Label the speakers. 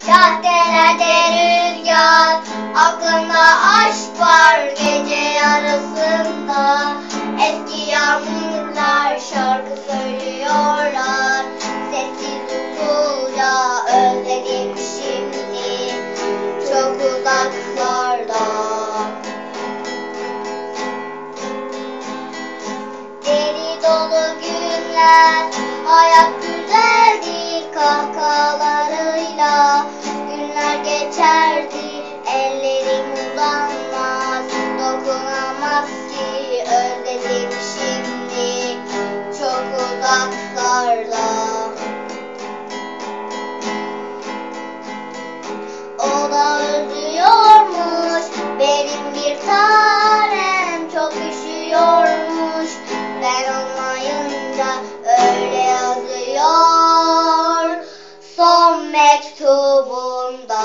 Speaker 1: Caddelerde rüzgar, aklımda aşk var gece yarısında. Eski yağmurlar şarkı söylüyorlar, sessiz usulca özledim şimdi çok uzaklarda. Deli dolu günler, hayat güzeldi kahkahalarıyla. Günler geçerdi, ellerim uzanmaz, dokunamaz ki özledim şimdi çok uzaklarda. O da özlüyormuş, benim bir tanem çok üşüyormuş. Ben olmayınca öyle yazıyor son mektubunda.